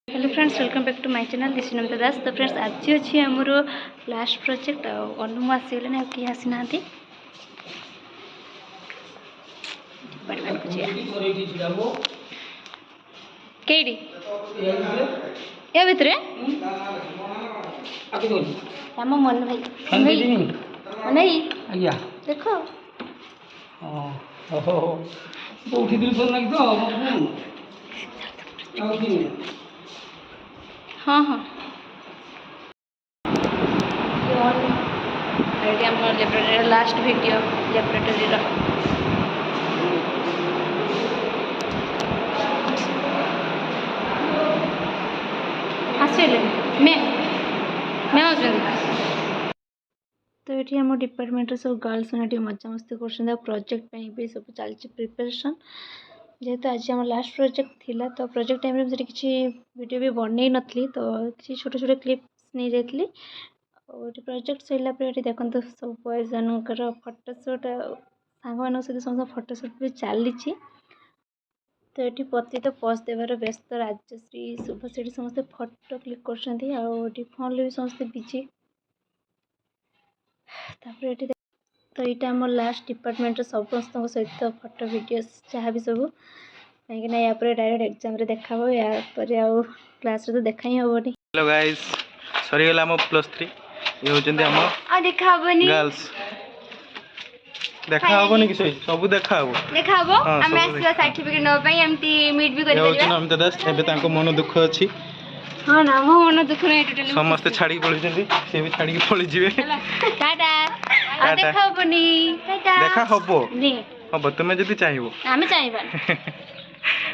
Hello friends, welcome back to my channel. This Namita Das. तो friends आज अच्छी आमर लास्ट प्रोजेक्ट अनुमु आसगले किए आसी ना कईटी या भितर आम मन भाई मन भाई देख हाँ हाँ ये आम लैबोरेटरी लास्ट वीडियो लैबोरेटरी आसले मैं आज तो ये आम डिपार्टमेंट सब गर्ल्स मैंने मजा मस्ती कर प्रोजेक्ट भी सब चलती प्रिपरेशन जेहेतु आज आम लास्ट प्रोजेक्ट थिला तो प्रोजेक्ट टाइम रे किसी वीडियो भी बन नी तो किसी छोटे छोटे क्लिप्स नहीं जाती और प्रोजेक्ट सरला देखते सब बॉयज मानकर फटोशूट सांग मान सहित समस्त फटोशूट भी चली तो ये पति तो पोज देवार व्यस्त राजश्री शुभश्री समस्ते फटो क्लिक कर फोन भी समस्ते बिजी तो यहाँ आम लास्ट डिपार्टमेंट समस्त सहित फटो वीडियो जहाँ भी सब कहीं या डायरेक्ट एग्जाम रे देखा या क्लास रे तो देखा ही हेनी। हेलो गाइस, सरी गला हम +3 ये होचंदी हम आ देखा हेनी गर्ल्स देखा हेनी किछ सब देखा हेबो हम आसीला सर्टिफिकेट न पई एमती मीट भी करि परिबा ये नमिता दास एबे तांको मन दुख अछि। हां ना मो मन दुख नै टोटली समस्त छाड़ी पळि जंदी से भी छाड़ी के पळि जिवे। टाटा आ देखा हेबोनी टाटा देखा हेबो नी हबो तुमे जदी चाहिबो आमे चाहिबा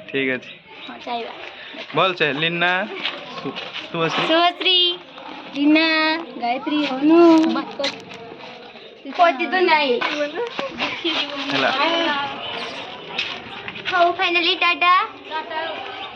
ठीक अछि हां चाहिबा बोल छे लीना सुश्री लीना गायत्री अनु पति तो नहीं हला हाउ फाइनली टाटा टाटा